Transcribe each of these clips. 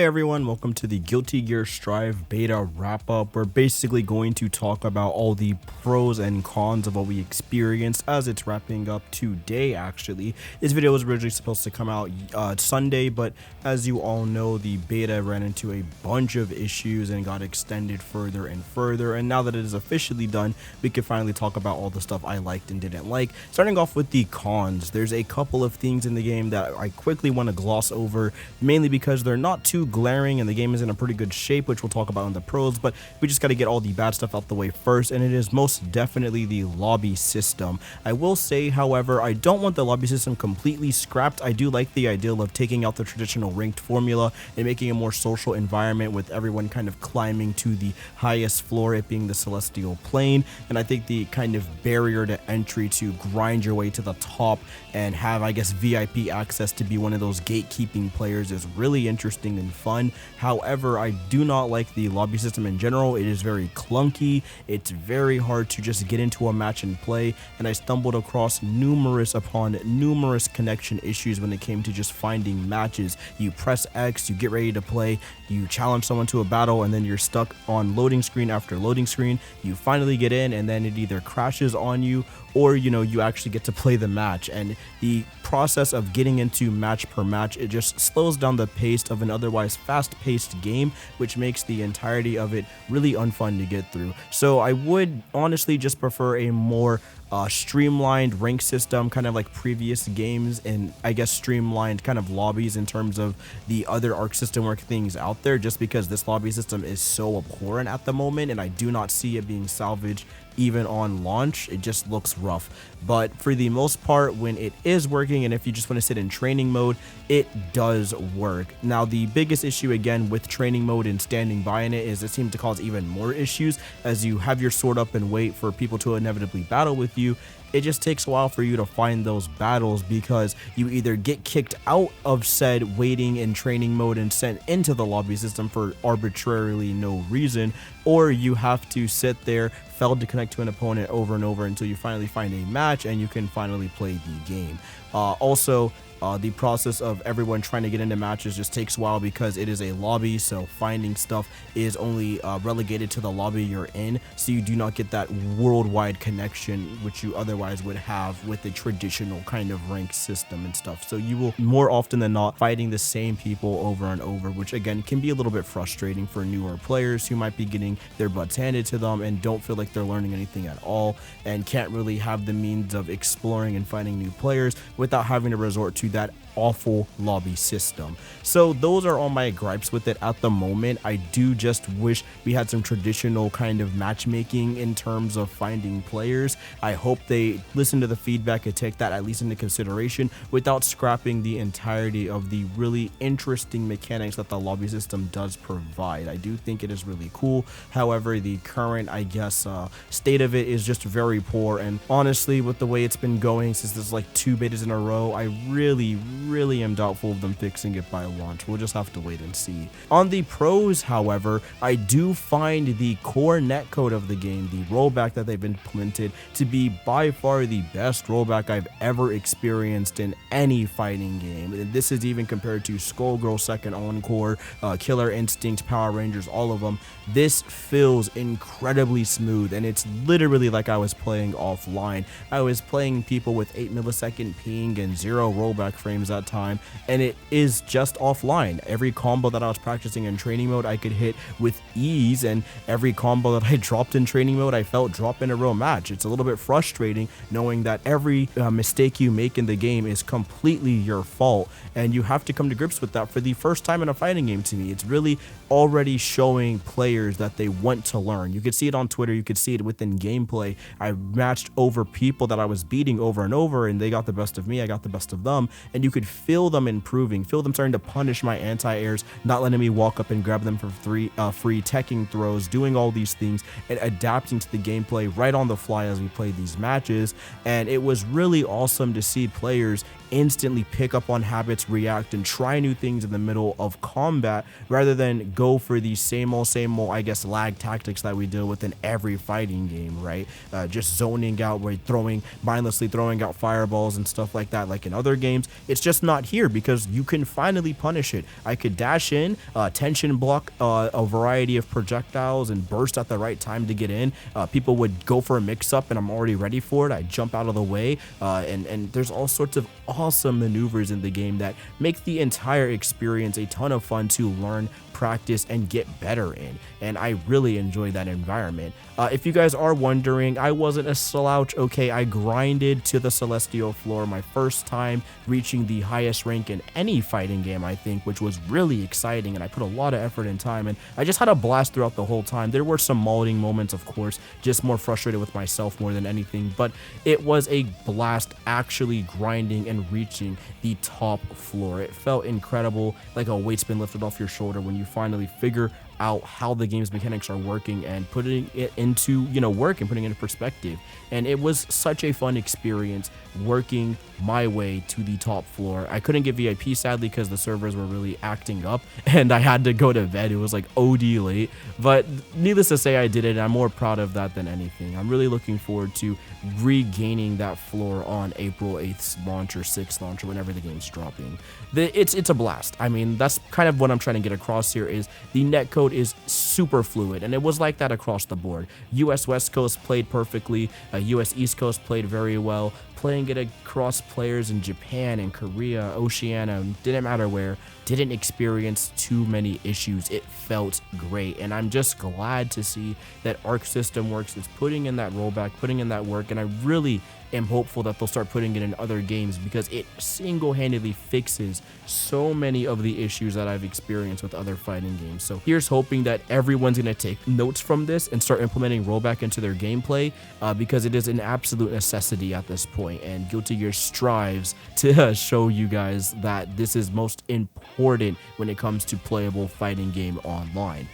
Hey everyone, welcome to the Guilty Gear Strive beta wrap up. We're basically going to talk about all the pros and cons of what we experienced as it's wrapping up today actually. This video was originally supposed to come out Sunday, but as you all know, the beta ran into a bunch of issues and got extended further and further, and now that it is officially done, we can finally talk about all the stuff I liked and didn't like. Starting off with the cons, there's a couple of things in the game that I quickly want to gloss over, mainly because they're not too glaring and the game is in a pretty good shape, which we'll talk about in the pros, but we just got to get all the bad stuff out the way first, and it is most definitely the lobby system. I will say, however, I don't want the lobby system completely scrapped. I do like the idea of taking out the traditional ranked formula and making a more social environment with everyone kind of climbing to the highest floor, it being the celestial plane, and I think the kind of barrier to entry to grind your way to the top and have, I guess, VIP access to be one of those gatekeeping players is really interesting and fun. However, I do not like the lobby system in general. It is very clunky. It's very hard to just get into a match and play, and I stumbled across numerous connection issues when it came to just finding matches. You press X, you get ready to play, you challenge someone to a battle, and then you're stuck on loading screen after loading screen. You finally get in, and then it either crashes on you or you actually get to play the match, and the process of getting into match per match, it just slows down the pace of an otherwise fast-paced game, which makes the entirety of it really unfun to get through. So I would honestly just prefer a more streamlined rank system, kind of like previous games, and I guess streamlined kind of lobbies in terms of the other Arc system work things out there, just because this lobby system is so abhorrent at the moment and I do not see it being salvaged even on launch. It just looks rough, but for the most part, when it is working and if you just want to sit in training mode, it does work. Now the biggest issue again with training mode and standing by in it is it seems to cause even more issues as you have your sword up and wait for people to inevitably battle with you. It just takes a while for you to find those battles because you either get kicked out of said waiting and training mode and sent into the lobby system for arbitrarily no reason, or you have to sit there, fail to connect to an opponent over and over until you finally find a match and you can finally play the game. The process of everyone trying to get into matches just takes a while because it is a lobby, so finding stuff is only relegated to the lobby you're in, so you do not get that worldwide connection which you otherwise would have with a traditional kind of rank system and stuff. So you will more often than not fighting the same people over and over, which again can be a little bit frustrating for newer players who might be getting their butts handed to them and don't feel like they're learning anything at all and can't really have the means of exploring and finding new players without having to resort to that awful lobby system. So those are all my gripes with it at the moment. I do just wish we had some traditional kind of matchmaking in terms of finding players. I hope they listen to the feedback and take that at least into consideration without scrapping the entirety of the really interesting mechanics that the lobby system does provide. I do think it is really cool. However, the current, I guess, state of it is just very poor, and honestly, with the way it's been going since there's like 2 betas in a row, I really am doubtful of them fixing it by launch. We'll just have to wait and see. On the pros, however, I do find the core netcode of the game, the rollback that they've implemented, to be by far the best rollback I've ever experienced in any fighting game. And this is even compared to Skullgirl Second Encore, Killer Instinct, Power Rangers, all of them. This feels incredibly smooth, and it's literally like I was playing offline. I was playing people with 8 millisecond ping and 0 rollback frames that time, and it is just offline. Every combo that I was practicing in training mode I could hit with ease, and every combo that I dropped in training mode I felt drop in a real match. It's a little bit frustrating knowing that every mistake you make in the game is completely your fault, and you have to come to grips with that for the first time in a fighting game. To me, it's really already showing players that they want to learn. You could see it on Twitter, you could see it within gameplay. I matched over people that I was beating over and over, and they got the best of me, I got the best of them, and you could feel them improving, feel them starting to punish my anti-airs, not letting me walk up and grab them for free teching throws, doing all these things and adapting to the gameplay right on the fly as we played these matches. And it was really awesome to see players instantly pick up on habits, react, and try new things in the middle of combat rather than go for the same old, I guess, lag tactics that we deal with in every fighting game, right? Just zoning out, mindlessly throwing out fireballs and stuff like that, like in other games. It's just just not here because you can finally punish it. I could dash in, tension block a variety of projectiles and burst at the right time to get in. People would go for a mix-up and I'm already ready for it. I jump out of the way, and there's all sorts of awesome maneuvers in the game that make the entire experience a ton of fun to learn, practice, and get better in, and I really enjoy that environment. If you guys are wondering, I wasn't a slouch. Okay, I grinded to the Celestial floor my first time, reaching the highest rank in any fighting game, I think, which was really exciting, and I put a lot of effort and time, and I just had a blast throughout the whole time. There were some molding moments, of course, just more frustrated with myself more than anything, but it was a blast actually grinding and reaching the top floor. It felt incredible, like a weight's been lifted off your shoulder when you finally figure out how the game's mechanics are working and putting it into, work and putting it into perspective. And it was such a fun experience working my way to the top floor. I couldn't get VIP sadly because the servers were really acting up and I had to go to bed. It was like OD late, but needless to say, I did it. And I'm more proud of that than anything. I'm really looking forward to regaining that floor on April 8th's launch or 6th launch or whenever the game's dropping. It's a blast. I mean, that's kind of what I'm trying to get across here is the netcode is super fluid, and it was like that across the board. US West Coast played perfectly, US East Coast played very well, playing it across players in Japan and Korea, Oceania, didn't matter where, didn't experience too many issues. It felt great, and I'm just glad to see that Arc System Works is putting in that rollback, putting in that work, and I really am hopeful that they'll start putting it in other games because it single-handedly fixes so many of the issues that I've experienced with other fighting games. So here's hoping that everyone's going to take notes from this and start implementing rollback into their gameplay because it is an absolute necessity at this point, and Guilty Gear strives to show you guys that this is most important when it comes to playable fighting game online.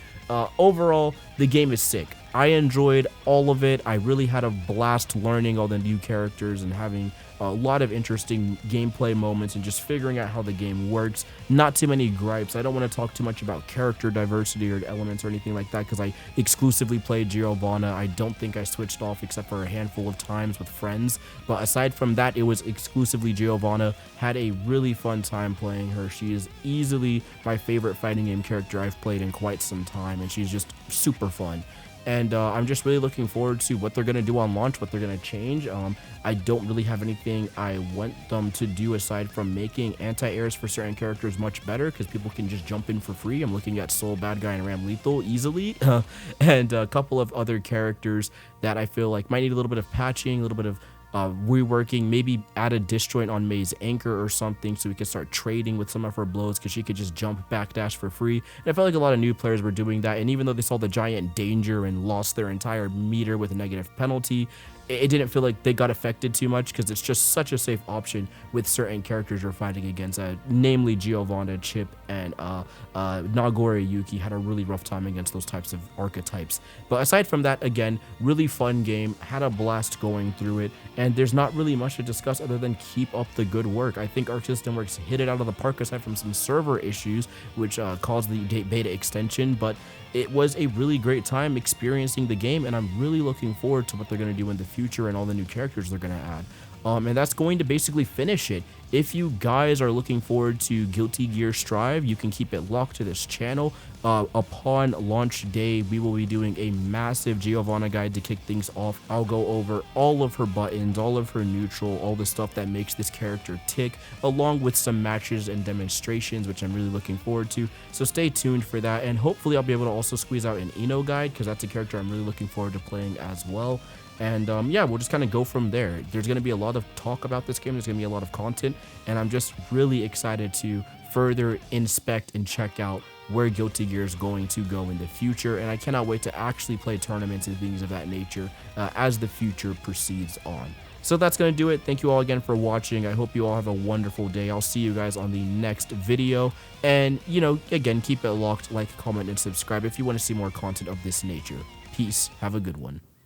Overall, the game is sick. I enjoyed all of it. I really had a blast learning all the new characters and having a lot of interesting gameplay moments and just figuring out how the game works. Not too many gripes. I don't want to talk too much about character diversity or elements or anything like that because I exclusively played Giovanna. I don't think I switched off except for a handful of times with friends, but aside from that, it was exclusively Giovanna. Had a really fun time playing her. She is easily my favorite fighting game character I've played in quite some time, and she's just super fun. And I'm just really looking forward to what they're going to do on launch, what they're going to change. I don't really have anything I want them to do aside from making anti-airs for certain characters much better because people can just jump in for free. I'm looking at Soul, Bad Guy, and Ram Lethal easily. And a couple of other characters that I feel like might need a little bit of patching, a little bit of reworking, maybe add a disjoint on May's anchor or something so we could start trading with some of her blows because she could just jump backdash for free. And I felt like a lot of new players were doing that, and even though they saw the giant danger and lost their entire meter with a negative penalty, it didn't feel like they got affected too much because it's just such a safe option with certain characters you're fighting against, namely Giovanna, Chip, and Nagore Yuki had a really rough time against those types of archetypes. But aside from that, again, really fun game, had a blast going through it, and there's not really much to discuss other than keep up the good work. I think Arc System Works hit it out of the park aside from some server issues, which caused the beta extension, but it was a really great time experiencing the game, and I'm really looking forward to what they're going to do in the future and all the new characters they're going to add. And that's going to basically finish it. If you guys are looking forward to Guilty Gear Strive, you can keep it locked to this channel. Upon launch day, we will be doing a massive Giovanna guide to kick things off. I'll go over all of her buttons, all of her neutral, all the stuff that makes this character tick, along with some matches and demonstrations, which I'm really looking forward to. So stay tuned for that, and hopefully I'll be able to also squeeze out an Ino guide, because that's a character I'm really looking forward to playing as well. And yeah, we'll just kind of go from there. There's going to be a lot of talk about this game. There's going to be a lot of content, and I'm just really excited to further inspect and check out where Guilty Gear is going to go in the future. And I cannot wait to actually play tournaments and things of that nature as the future proceeds on. So that's going to do it. Thank you all again for watching. I hope you all have a wonderful day. I'll see you guys on the next video. And, you know, again, keep it locked, like, comment, and subscribe if you want to see more content of this nature. Peace. Have a good one.